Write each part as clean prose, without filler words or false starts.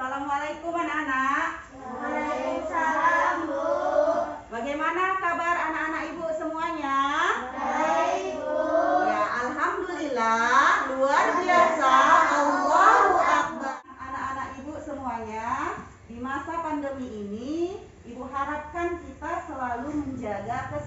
Assalamualaikum anak-anak. Waalaikumsalam, Bu. Bagaimana kabar anak-anak ibu semuanya? Baik, Bu. Ya, alhamdulillah, luar biasa. Allahu Akbar. Anak-anak ibu semuanya, di masa pandemi ini, ibu harapkan kita selalu menjaga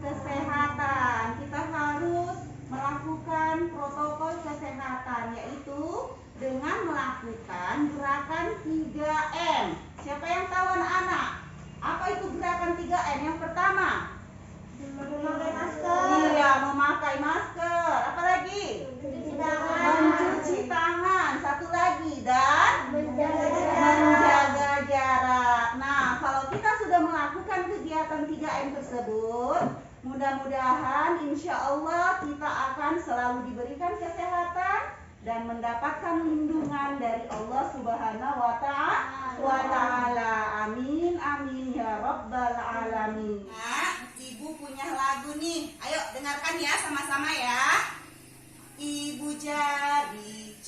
kesehatan. Kita harus melakukan protokol kesehatan, yaitu dengan melakukan gerakan 3M. Siapa yang tahu anak-anak? Apa itu gerakan 3M? Yang pertama, Memakai masker. iya, memakai masker. Apa lagi? Mencuci tangan. Mencuci tangan. Satu lagi, dan Menjaga jarak. menjaga jarak. Nah, kalau kita sudah melakukan kegiatan 3M tersebut, mudah-mudahan insya Allah kita akan selalu diberikan kesehatan dan mendapatkan lindungan dari Allah Subhanahu wa Ta'ala. Amin, amin ya Rabbal Alamin. Nah, ibu punya lagu nih. Ayo dengarkan ya sama-sama ya. Ibu jari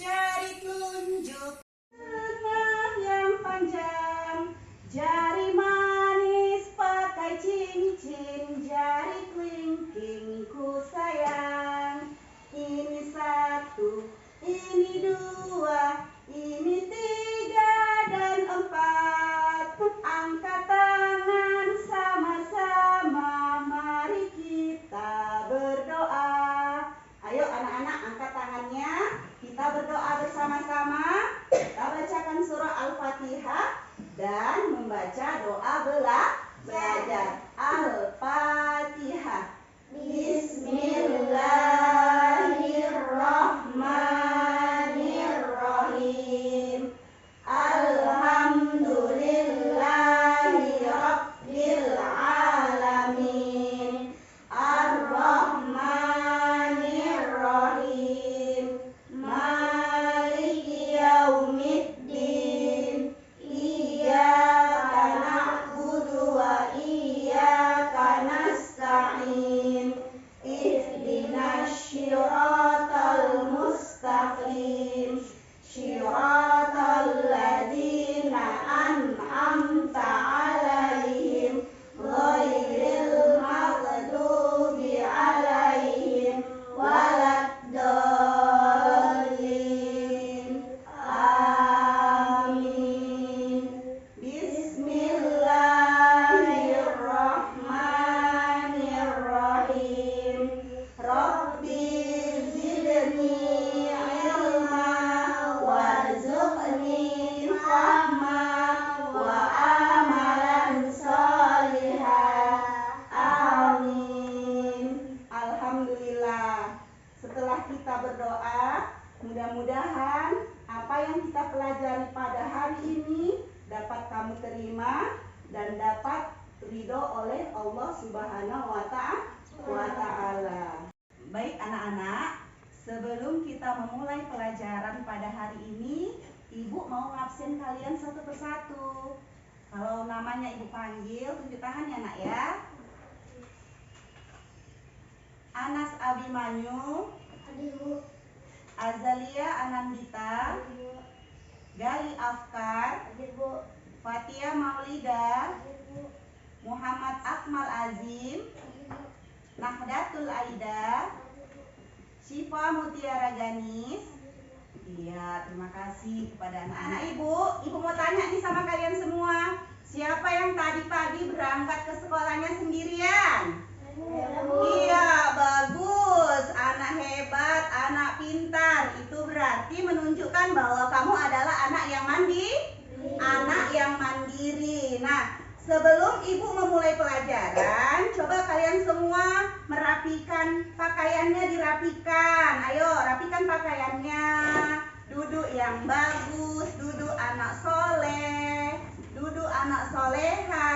telunjuk, tengah yang panjang, jari manis pakai cincin, jari kelingking ku sayang. Ini satu, ini dua, ini tiga dan empat. Angkat tangan sama-sama, mari kita berdoa. Ayo anak-anak, angkat tangannya, kita berdoa bersama-sama. Kita bacakan surah Al-Fatihah dan membaca doa belajar. Al-Fatihah. Bismillahirrahmanirrahim. Alhamdulillahi Rabbil Alamin. Ar-Rahmanir-Rahim. Maliki Yaumiddin. Iyyaka na'budu wa iyyaka nasta'in. Ihdinas syiratal mustaqim. Syiratal ladzina an'amta 'alaihim ghairil maghdubi 'alaihim waladdallin. Amin. Bismillahirrahmanirrahim. Rabbi zidni ilma warzuqni fahma wa amalan salihah. Amin. Alhamdulillah. Setelah kita berdoa, mudah-mudahan apa yang kita pelajari pada hari ini dapat kamu terima dan dapat ridho oleh Allah Subhanahu wa Ta'ala. Baik anak-anak, sebelum kita memulai pelajaran pada hari ini, ibu mau ngabsen kalian satu persatu. Kalau namanya ibu panggil, tunjuk tangan ya nak ya. Anas Abimanyu, Adik, Azalia Anandita, Gali Afkar, Bu. Fatia Maulida, Bu. Muhammad Akmal Azim, Nahdlatul Aida, Syifa Mutiara Ganis. Iya, terima kasih kepada anak-anak ibu. Ibu mau tanya nih sama kalian semua, siapa yang tadi pagi berangkat ke sekolahnya sendirian? Iya, bagus. Anak hebat, anak pintar. Itu berarti menunjukkan bahwa kamu adalah anak yang mandiri. Nah, sebelum ibu memulai pelajaran, coba kalian semua merapikan pakaiannya, dirapikan. Ayo, rapikan pakaiannya. Duduk yang bagus, duduk anak soleh, duduk anak soleha.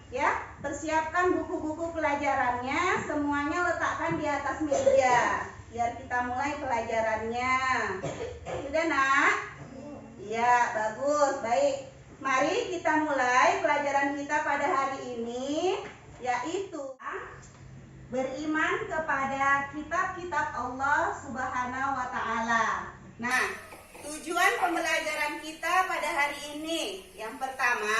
Ya, persiapkan buku-buku pelajarannya, semuanya letakkan di atas meja biar kita mulai pelajarannya. Sudah nak? Iya, bagus, baik. Mari kita mulai pelajaran kita pada hari ini, yaitu beriman kepada kitab-kitab Allah Subhanahu wa Ta'ala. Nah, 7 tujuan pembelajaran kita pada hari ini. Yang pertama,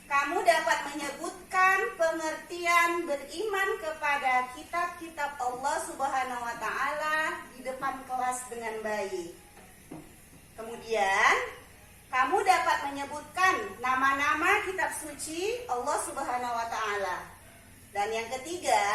kamu dapat menyebutkan pengertian beriman kepada kitab-kitab Allah Subhanahu wa Ta'ala di depan kelas dengan baik. Kemudian, kamu dapat menyebutkan nama-nama kitab suci Allah Subhanahu wa Ta'ala. Dan yang ketiga,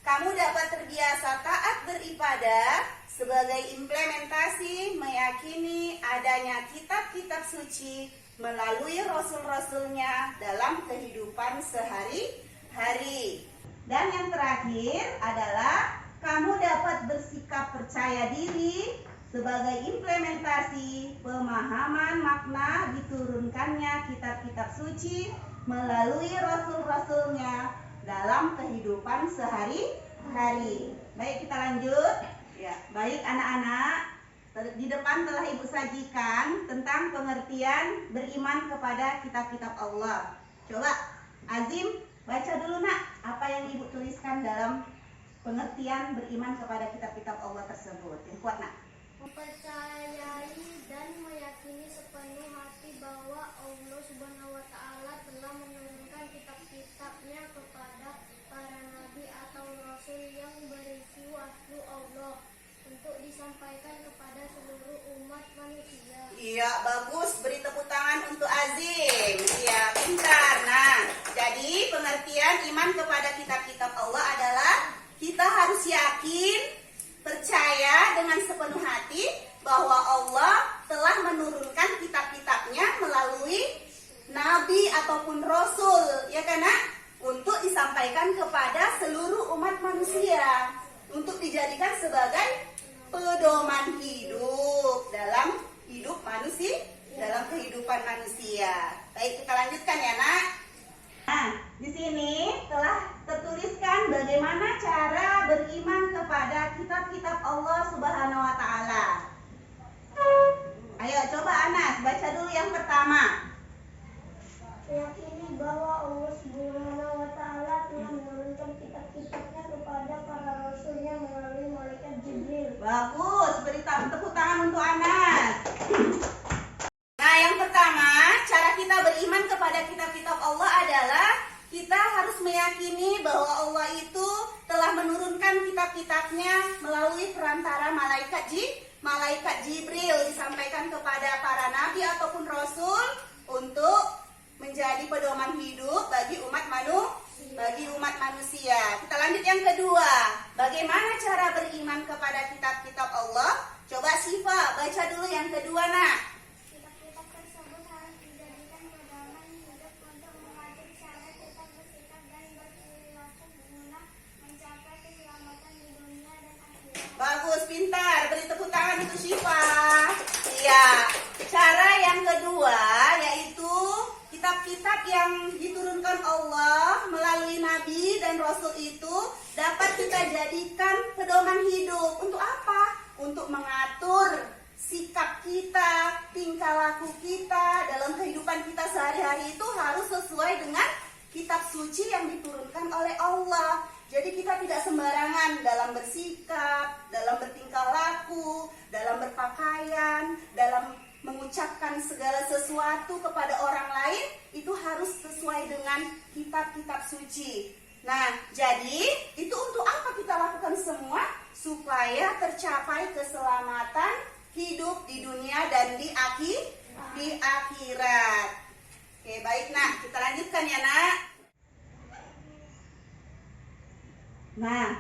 kamu dapat terbiasa taat beribadah sebagai implementasi meyakini adanya kitab-kitab suci melalui rasul-rasulnya dalam kehidupan sehari-hari. Dan yang terakhir adalah kamu dapat bersikap percaya diri sebagai implementasi pemahaman makna diturunkannya kitab-kitab suci melalui rasul-rasulnya dalam kehidupan sehari-hari. Baik, kita lanjut. Ya, baik anak-anak, di depan telah Ibu sajikan tentang pengertian beriman kepada kitab-kitab Allah. Coba Azim baca dulu nak, apa yang Ibu tuliskan dalam pengertian beriman kepada kitab-kitab Allah tersebut. Yang kuat nak. Mempercayai dan meyakini sepenuh hati bahwa Allah Subhanahu wa Ta'ala telah menurunkan kitab-kitabnya kepada para nabi atau rasul yang berisi wahyu Allah untuk disampaikan kepada seluruh umat manusia. Iya, bagus. Beri tepuk tangan untuk Azim. Iya, pintar. Nah, jadi pengertian iman kepada kitab-kitab Allah adalah kita harus yakin, percaya dengan sepenuh hati bahwa Allah telah menurunkan kitab-kitabnya melalui nabi ataupun rasul, ya kan nak? Untuk disampaikan kepada seluruh umat manusia, untuk dijadikan sebagai pedoman hidup dalam hidup manusia, dalam kehidupan manusia. Baik, kita lanjutkan ya nak. Nah, di sini telah tertuliskan bagaimana cara beriman kepada kitab-kitab Allah Subhanahu wa Ta'ala. Ayo coba Anas, baca dulu yang pertama. Meyakini bahwa Allah Subhanahu wa Ta'ala telah menurunkan kitab-kitabnya kepada para rasulnya melalui malaikat Jibril. Bagus, beri tepuk tangan untuk Anas. Nah, yang pertama, cara kita beriman kepada kitab-kitab Allah adalah kita harus meyakini bahwa Allah itu telah menurunkan kitab-kitabnya melalui perantara malaikat Jibril, disampaikan kepada para nabi ataupun rasul untuk menjadi pedoman hidup bagi umat manusia. Kita lanjut yang kedua. Bagaimana cara beriman kepada kitab-kitab Allah? Coba Siva baca dulu yang kedua nak. Kitab-kitab tersebut harus dijadikan pedoman hidup untuk mengajak cara kita bersikap dan berperilaku guna mencapai keselamatan di dunia dan akhirat. Bagus, pintar. Beri tepuk tangan untuk Siva. Iya. Cara yang kedua yaitu kitab-kitab yang diturunkan Allah melalui nabi dan rasul itu dapat kita jadikan pedoman hidup. Untuk apa? Untuk mengatur sikap kita, tingkah laku kita dalam kehidupan kita sehari-hari itu harus sesuai dengan kitab suci yang diturunkan oleh Allah. Jadi kita tidak sembarangan dalam bersikap, dalam bertingkah laku, dalam berpakaian, dalam mengucapkan segala sesuatu kepada orang lain, itu harus sesuai dengan kitab-kitab suci. Nah, jadi itu untuk apa kita lakukan semua? Supaya tercapai keselamatan hidup di dunia dan di akhirat. Oke, baik nak, kita lanjutkan ya nak. Nah,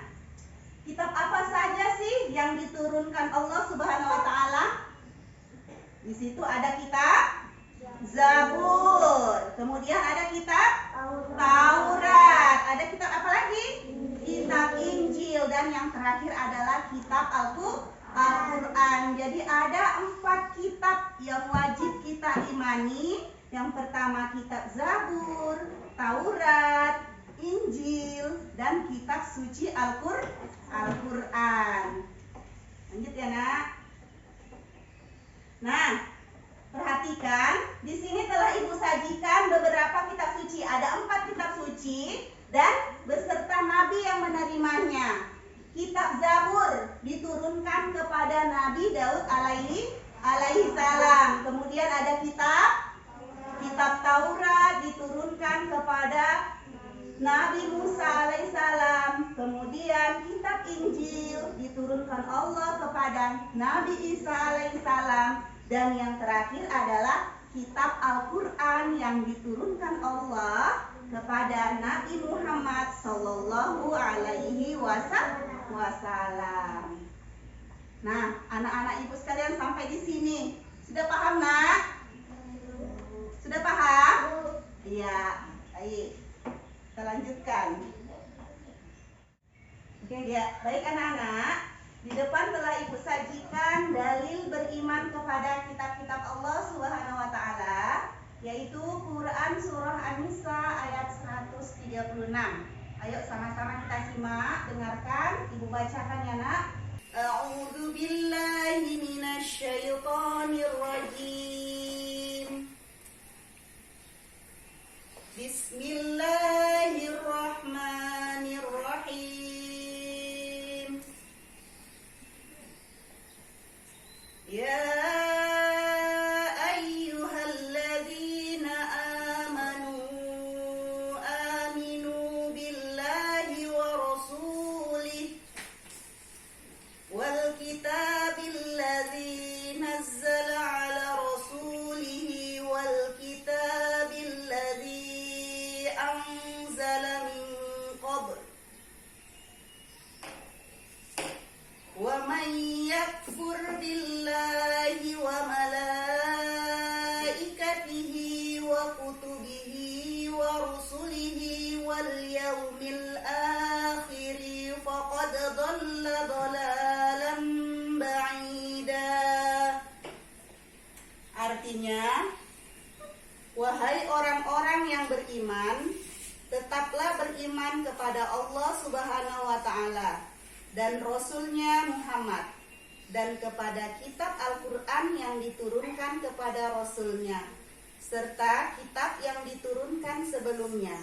kitab apa saja sih yang diturunkan Allah Subhanahu wa Ta'ala? Di situ ada kitab Zabur, kemudian ada kitab Taurat, ada kitab apa lagi? Kitab Injil, dan yang terakhir adalah kitab Al-Quran. Jadi ada 4 kitab yang wajib kita imani. Yang pertama kitab Zabur, Taurat, Injil, dan kitab suci Al-Quran. Lanjut ya nak. Nah, perhatikan, di sini telah Ibu sajikan beberapa kitab suci. Ada 4 kitab suci dan beserta nabi yang menerimanya. Kitab Zabur diturunkan kepada Nabi Daud alaihi salam. Kemudian ada kitab Taurat diturunkan kepada Nabi Musa alaihissalam. Kemudian kitab Injil diturunkan Allah kepada Nabi Isa alaihissalam. Dan yang terakhir adalah kitab Al-Quran yang diturunkan Allah kepada Nabi Muhammad Sallallahu Alaihi Wasallam. Nah, anak-anak ibu sekalian sampai di sini sudah paham, nak? Sudah paham? Iya, baik. Kita lanjutkan. Oke, ya, baik anak-anak. Di depan telah ibu sajikan dalil beriman kepada kitab-kitab Allah Subhanahu wa taala, yaitu Quran surah An-Nisa ayat 136. Ayo sama-sama kita simak, dengarkan, ibu bacakan ya, nak. A'udzu billahi minasyaitonir rajim. Bismillahirrahmanirrahim. Ya ayyuhalladzina amanu aminu billahi wa rasulih wal kitabil ladzi nazzala ala rasulihi wal kitabil ladzi anzala min qabl wa man yakfur billahi wa malaikatihi wa kutubihi wa rusulihi wal yawmil akhir faqad dhalla dhalalan ba'ida. Artinya, wahai orang-orang yang beriman, tetaplah beriman kepada Allah Subhanahu wa taala dan Rasulnya Muhammad, dan kepada kitab Al-Quran yang diturunkan kepada Rasulnya, serta kitab yang diturunkan sebelumnya.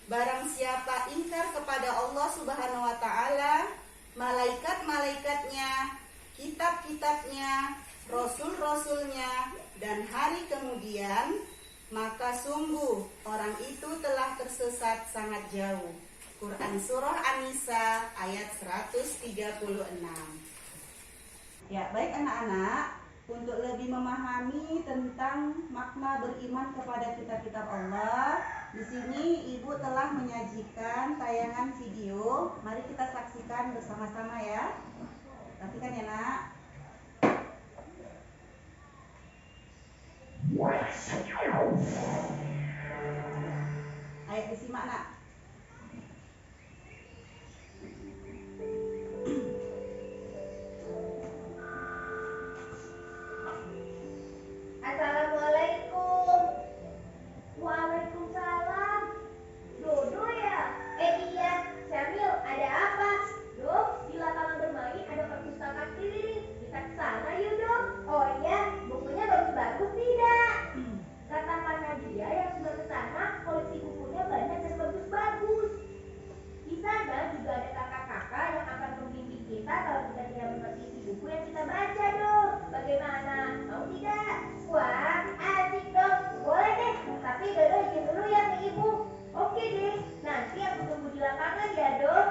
Barang siapa ingkar kepada Allah Subhanahu wa ta'ala, malaikat-malaikatnya, kitab-kitabnya, rasul-rasulnya, dan hari kemudian, maka sungguh orang itu telah tersesat sangat jauh. Quran surah An-Nisa ayat 136. Ya, baik anak-anak, untuk lebih memahami tentang makna beriman kepada kitab-kitab Allah, di sini ibu telah menyajikan tayangan video. Mari kita saksikan bersama-sama ya. Saksikan ya, nak. Ayo disimak, nak. Assalamualaikum. Waalaikumsalam. Dodo ya? Iya, Syamil, ada apa? Dok, di lapangan bermain ada perpustakaan keliling. Kita ke sana yuk, Dok. Oh iya, bukunya bagus-bagus tidak? Kata Kak Nadia yang sudah ke sana, koleksi bukunya banyak dan bagus-bagus. Di sana juga ada kakak-kakak yang akan membimbing kita kalau kita tidak mengerti isi buku yang kita baca, Dok. Bagaimana? Mau tidak? Wah, asik, Dok. Boleh deh, tapi Dodo izin dulu ya ke Ibu. Oke deh, nanti aku tunggu di lapangan ya, Dok.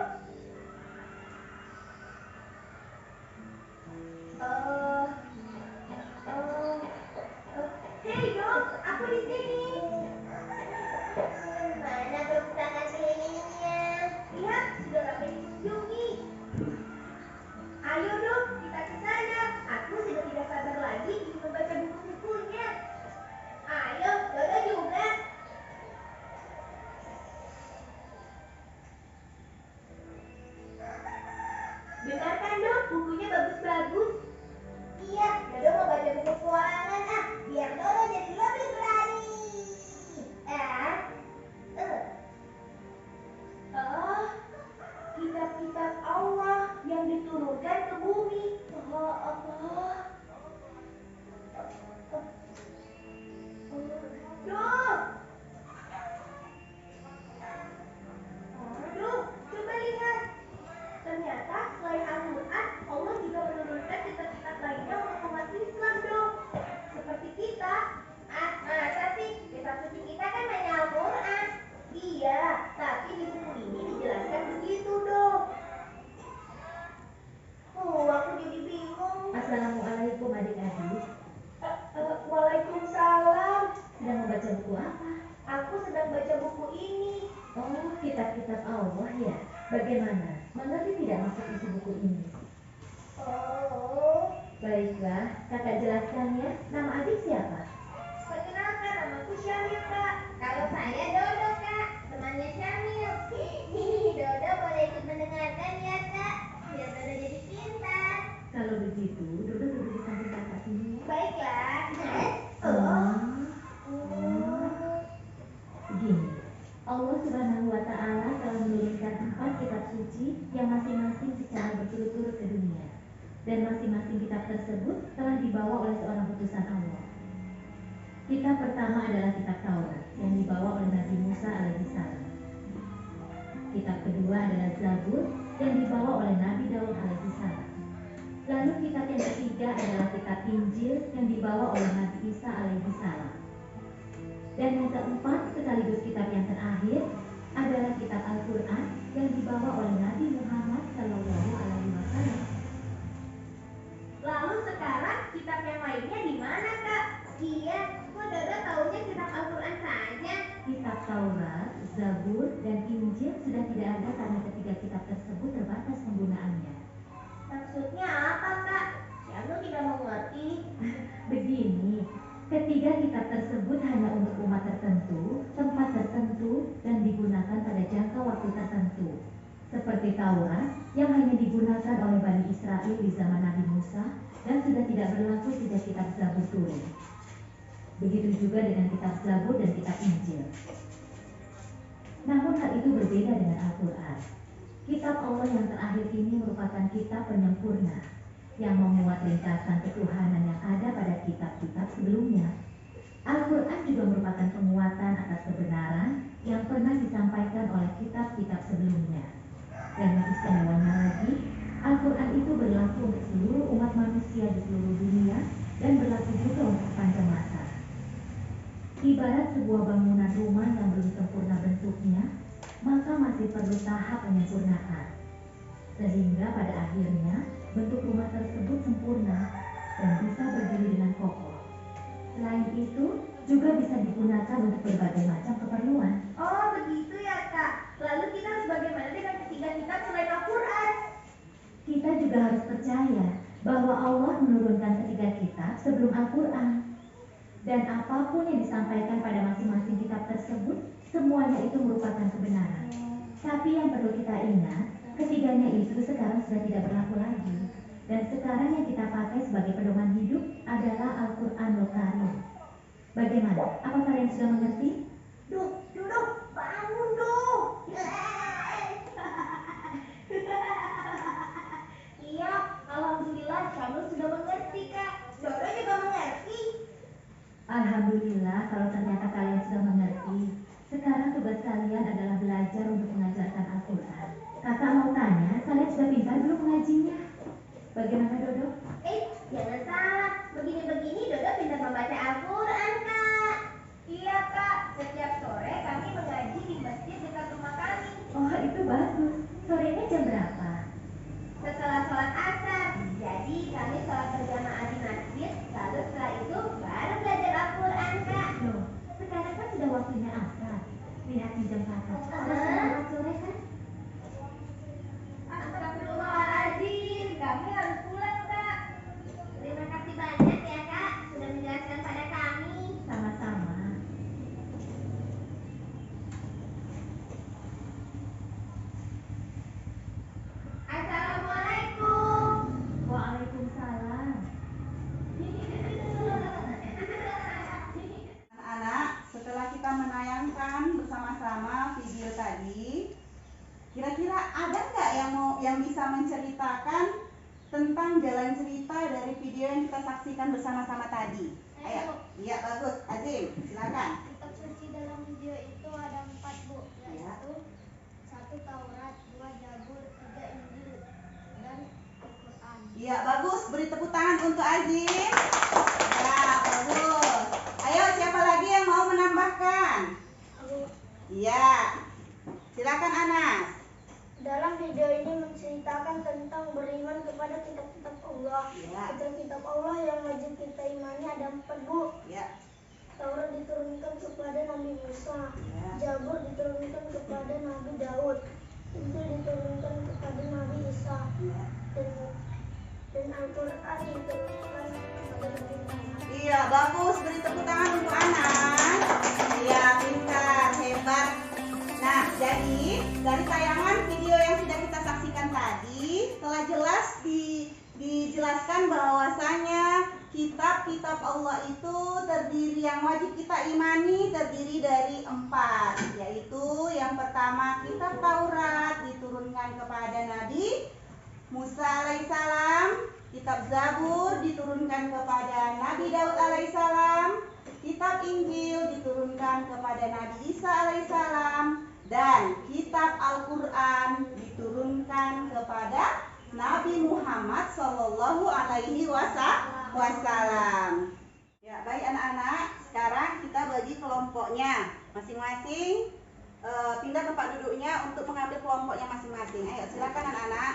Hei, Dok, aku di sini. Mana perpustakaan kelilingnya? Lihat, sudah ramai dikunjungi. Ayo dong, kita ke sana. Aku sudah tidak sabar lagi ingin membaca buku-bukunya. Ayo, Dodo juga. Assalamualaikum adik-adik. Waalaikumsalam. Sedang membaca buku apa? Aku sedang baca buku ini. Oh, kitab-kitab Allah ya. Bagaimana? Mengerti tidak maksud isi buku ini? Oh, baiklah. Kakak jelaskan ya. Nama adik siapa? Perkenalkan, namaku Syamil, Kak. Kalau saya Dodo, Kak. Temannya Syamil. Dodo boleh ikut mendengarkan ya, Kak. Biar Dodo jadi pintar. Kalau begitu, Dodo duduk di samping kakak sini. Baiklah. Begini, Allah Subhanahu wa Ta'ala telah menurunkan 4 kitab suci yang masing-masing secara berturut-turut ke dunia, dan masing-masing kitab tersebut telah dibawa oleh seorang utusan Allah. Kitab pertama adalah kitab Taurat yang dibawa oleh Nabi Musa alaihissalam. Kitab kedua adalah Zabur yang dibawa oleh Nabi Daud alaihissalam. Lalu kitab yang ketiga adalah kitab Injil yang dibawa oleh Nabi Isa alaihissalam. Dan yang keempat sekaligus kitab yang terakhir adalah kitab Al-Quran yang dibawa oleh Nabi Muhammad Shallallahu Alaihi Wasallam. Lalu sekarang kitab yang lainnya di mana, Kak? Iya, kok Dodo taunya kitab Al-Quran saja? Kitab Taurat, Zabur, dan Injil sudah tidak ada karena ketiga kitab tersebut terbatas penggunaannya. Maksudnya apa, Kak? Syamil tidak mengerti. Begini, ketiga kitab tersebut hanya untuk umat tertentu, tempat tertentu, dan digunakan pada jangka waktu tertentu. Seperti Taurat yang hanya digunakan oleh Bani Israel di zaman Nabi Musa dan sudah tidak berlaku sejak kitab Zabur turun. Begitu juga dengan kitab Zabur dan kitab Injil. Namun hal itu berbeda dengan Al-Quran. Kitab Allah yang terakhir ini merupakan kitab penyempurna yang memuat ringkasan ketuhanan yang ada pada kitab-kitab sebelumnya. Al-Quran juga merupakan penguatan atas kebenaran yang pernah disampaikan oleh kitab-kitab sebelumnya. Dan yang istimewanya lagi, Al-Quran itu berlaku untuk seluruh umat manusia di seluruh dunia dan berlaku juga untuk sepanjang masa. Ibarat sebuah bangunan rumah yang belum sempurna bentuknya, maka masih perlu tahap penyempurnaan. Sehingga pada akhirnya bentuk rumah tersebut sempurna dan bisa berdiri dengan kokoh. Selain itu, juga bisa digunakan untuk berbagai macam keperluan. Oh, begitu ya, Kak. Lalu kita harus bagaimana dengan ketiga kitab selain Al-Quran? Kita juga harus percaya bahwa Allah menurunkan ketiga kitab sebelum Al-Quran. Dan apapun yang disampaikan pada masing-masing kitab tersebut, semuanya itu merupakan kebenaran. Tapi yang perlu kita ingat, ketiganya itu sekarang sudah tidak berlaku lagi. Dan sekarang yang kita pakai sebagai pedoman hidup adalah Al-Quranul Karim. Bagaimana? Apa kalian sudah mengerti? Duduk, bangun dong. Iya, alhamdulillah Syamil sudah mengerti, Kak. Dodo juga mengerti. Alhamdulillah kalau ternyata kalian sudah mengerti. Sekarang tugas kalian adalah belajar untuk mengajarkan Al-Quran. Kakak mau tanya, kalian sudah pintar belum mengajinya? Bagaimana Dodo? Jangan salah. Begini-begini Dodo pintar membaca Al-Quran, Kak. Iya, Kak. Setiap sore kami mengaji di masjid dekat rumah kami. Oh, itu bagus. Sorenya jam berapa? Setelah sholat asar. Jadi kami sholat berjamaah di masjid, lalu setelah itu baru belajar Al-Quran, Kak. Loh, sekarang kan sudah waktunya asar. Lihat di jam kakak. Sudah sore kan? Astagfirullahaladzim, kami harus pulang, Kak. Terima kasih banyak ya, Kak, sudah menjelaskan pada kami. Sama-sama. Assalamualaikum. Waalaikumsalam. Anak-anak, setelah kita menayangkan bersama-sama video tadi, kira-kira ada nggak yang bisa menceritakan tentang jalan cerita dari video yang kita saksikan bersama-sama tadi? Ayo. Iya, bagus. Azim, silakan. Kitab suci dalam video itu ada 4, Bu, yaitu 1 Taurat, 2 Zabur, 3 Injil, dan Al-Quran. Iya, bagus. Beri tepuk tangan untuk Azim. Ya, bagus. Ayo, siapa lagi yang mau menambahkan? Iya. Silakan Anas. Dalam video ini menceritakan tentang beriman kepada kitab-kitab Allah. Ya. Kitab-kitab Allah yang wajib kita imani ada 4, Bu. Ya. Taurat diturunkan kepada Nabi Musa. Ya. Zabur diturunkan kepada Nabi Daud. Injil diturunkan kepada Nabi Isa. Ya. Dan Al-Quran diturunkan kepada Nabi Muhammad. Iya, bagus. Beri tepuk tangan untuk anak. Iya, pintar, hebat. Nah, jadi dari tayangan video yang sudah kita saksikan tadi telah jelas dijelaskan bahwasanya kitab-kitab Allah itu terdiri, yang wajib kita imani terdiri dari 4, yaitu yang pertama kitab Taurat diturunkan kepada Nabi Musa alaihissalam, kitab Zabur diturunkan kepada Nabi Daud alaihissalam, kitab Injil diturunkan kepada Nabi Isa alaihissalam, dan kitab Al-Quran diturunkan kepada Nabi Muhammad Shallallahu Alaihi Wasallam. Ya, baik anak-anak, sekarang kita bagi kelompoknya masing-masing. Pindah tempat duduknya untuk mengambil kelompoknya masing-masing. Ayo, silakan anak-anak.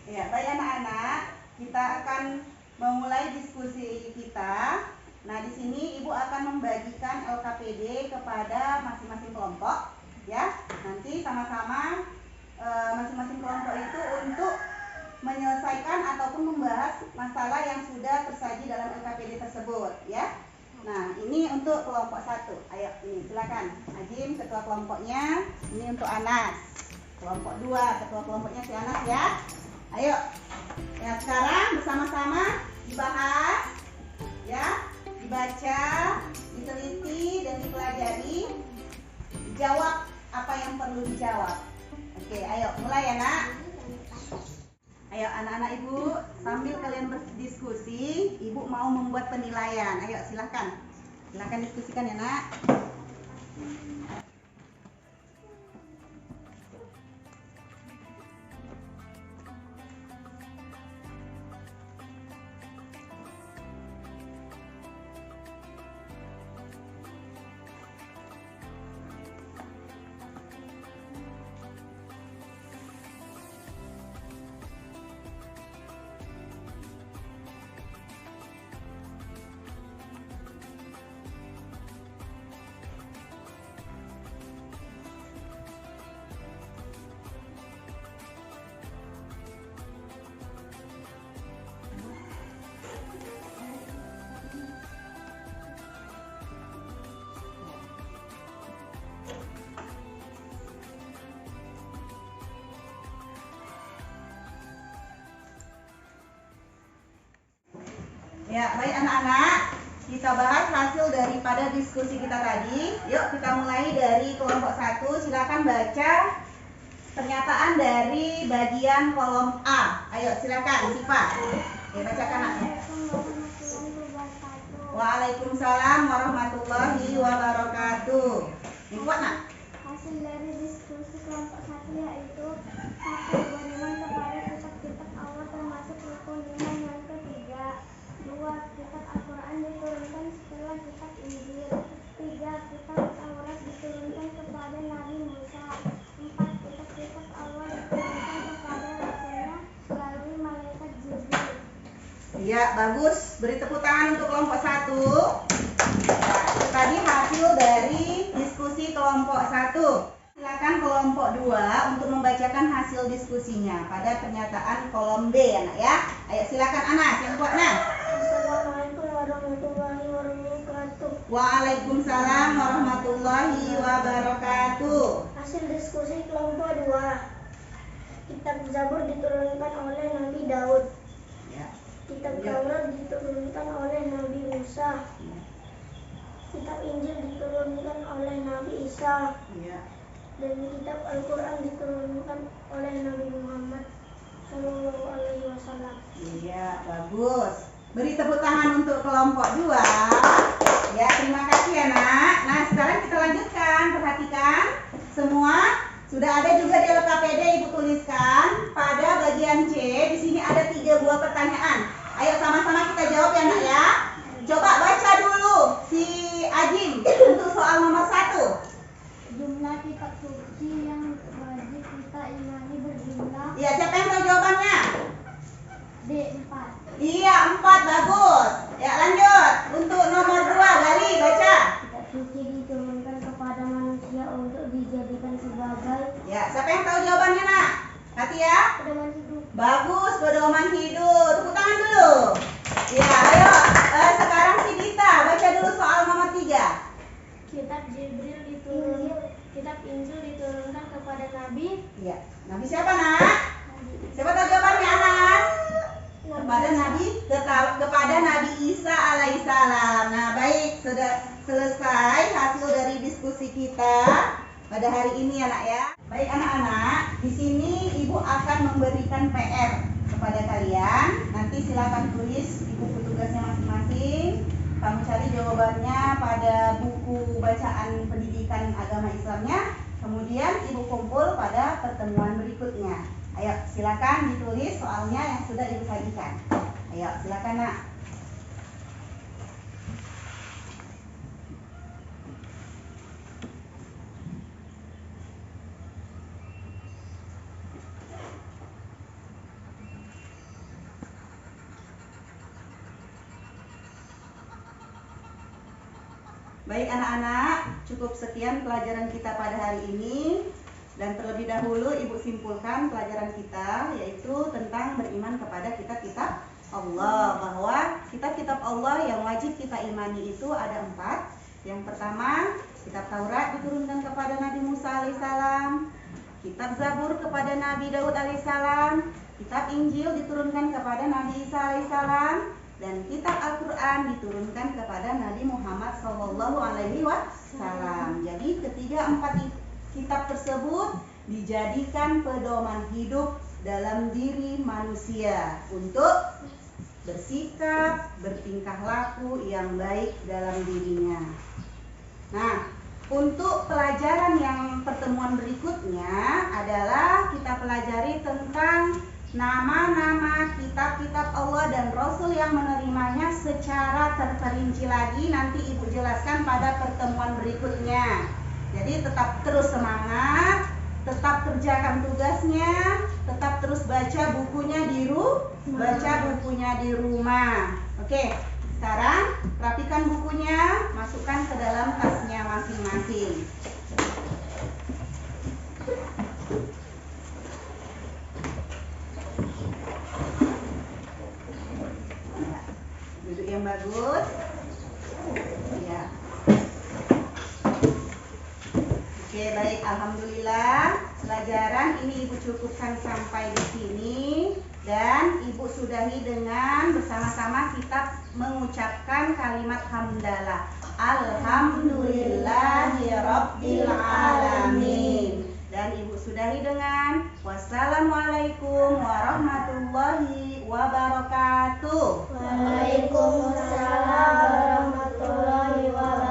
Ya, baik anak-anak, kita akan memulai diskusi kita. Nah, di sini Ibu akan membagikan LKPD kepada masing-masing kelompok, ya. Nanti sama-sama masing-masing kelompok itu untuk menyelesaikan ataupun membahas masalah yang sudah tersaji dalam LKPD tersebut, ya. Nah, ini untuk kelompok 1. Ayo, ini silakan. Ajim, ketua kelompoknya. Ini untuk Anas. Kelompok 2, ketua kelompoknya si Anas, ya. Ayo, ya sekarang bersama-sama dibahas, ya, dibaca, diteliti dan dipelajari, dijawab apa yang perlu dijawab. Oke, ayo mulai ya nak. Ayo anak-anak Ibu, sambil kalian berdiskusi, Ibu mau membuat penilaian. Ayo silakan diskusikan ya nak. Ya, baik anak-anak, kita bahas hasil daripada diskusi kita tadi. Yuk kita mulai dari kelompok 1. Silakan baca pernyataan dari bagian kolom A. Ayo silakan Siva. Oke, bacakan anaknya. Waalaikumsalam warahmatullahi wabarakatuh. Ini kuat nak? Hasil dari diskusi kelompok 1 yaitu 1. Beriman kepada kitab-kitab Allah termasuk rukun iman yang ketiga. 2. Kitab Al-Quran diturunkan setelah kitab Injil. 3. Kitab Taurat diturunkan kepada Nabi Musa. 4. Kitab-kitab Allah diturunkan kepada Rasulnya melalui malaikat Jibril. Iya, bagus. Beri tepuk tangan untuk kelompok 1. Nah, itu tadi hasil dari diskusi kelompok 1. Silakan kelompok 2 untuk membacakan hasil diskusinya pada pernyataan kolom B ya nak ya. Ayo silakan Anas yang kuat nah. Assalamualaikum warahmatullahi wabarakatuh. Waalaikumsalam warahmatullahi wabarakatuh. Hasil diskusi kelompok 2. Kitab Zabur diturunkan oleh Nabi Daud. Ya. Kitab Ya. Taurat diturunkan oleh Nabi Musa. Ya. Kitab Injil diturunkan oleh Nabi Isa. Ya. Dan kitab Al-Quran diturunkan oleh Nabi Muhammad Shallallahu Alaihi Wasallam. Iya, bagus. Beri tepuk tangan untuk kelompok 2. Ya, terima kasih ya nak. Nah, sekarang kita lanjutkan. Perhatikan semua Sudah ada juga di LKPD, Ibu tuliskan pada bagian C. Di sini ada 3 buah pertanyaan. Ayo sama-sama kita jawab ya nak ya. Coba baca dulu si Ajim untuk soal nomor 1. Jumlah kitab suci yang wajib kita imani berjumlah Ya, siapa yang tahu jawabannya? D4. Iya, 4, bagus. Ya, lanjut. Untuk nomor 2, Gali, baca. Kitab suci diturunkan kepada manusia untuk dijadikan sebagai Ya, siapa yang tahu jawabannya nak? Hati ya. pedoman hidup. Bagus, pedoman hidup. Tepuk tangan dulu. Ya, ayo. Sekarang si Dita, baca dulu soal nomor 3. Kitab Injil diturunkan kepada Nabi. Iya. Nabi siapa nak? Siapa tahu jawabannya anak? Kepada Nabi Isa alaihissalam. Nah, baik, sudah selesai hasil dari diskusi kita pada hari ini ya nak ya. Baik anak-anak, di sini Ibu akan memberikan PR kepada kalian. Nanti silakan tulis di buku tugasnya masing-masing. Kamu cari jawabannya pada buku bacaan pendidikan agama Islamnya. Kemudian Ibu kumpul pada pertemuan berikutnya. Ayo silakan ditulis soalnya yang sudah Ibu sajikan. Ayo silakan nak. Baik anak-anak, cukup sekian pelajaran kita pada hari ini. Dan terlebih dahulu Ibu simpulkan pelajaran kita, yaitu tentang beriman kepada kitab-kitab Allah. Bahwa kitab-kitab Allah yang wajib kita imani itu ada 4. Yang pertama, kitab Taurat diturunkan kepada Nabi Musa alaihissalam, kitab Zabur kepada Nabi Daud alaihissalam, kitab Injil diturunkan kepada Nabi Isa alaihissalam, dan kitab Al-Quran diturunkan kepada Nabi Muhammad SAW. Jadi ketiga 4 kitab tersebut dijadikan pedoman hidup dalam diri manusia untuk bersikap, bertingkah laku yang baik dalam dirinya. Nah, untuk pelajaran yang pertemuan berikutnya adalah kita pelajari tentang nama-nama kitab-kitab Allah dan Rasul yang menerimanya secara terperinci lagi. Nanti Ibu jelaskan pada pertemuan berikutnya. Jadi tetap terus semangat, tetap kerjakan tugasnya, tetap terus baca bukunya di rumah. Oke, sekarang rapikan bukunya, masukkan ke dalam tasnya masing-masing. Duduk yang bagus. Ya. Oke, baik, alhamdulillah. Pelajaran ini Ibu cukupkan sampai di sini dan Ibu sudahi dengan bersama-sama kita mengucapkan kalimat hamdalah. Alhamdulillahirabbil alamin. Dan Ibu sudahi dengan wassalamualaikum warahmatullahi wabarakatuh. Waalaikumsalam warahmatullahi wabarakatuh.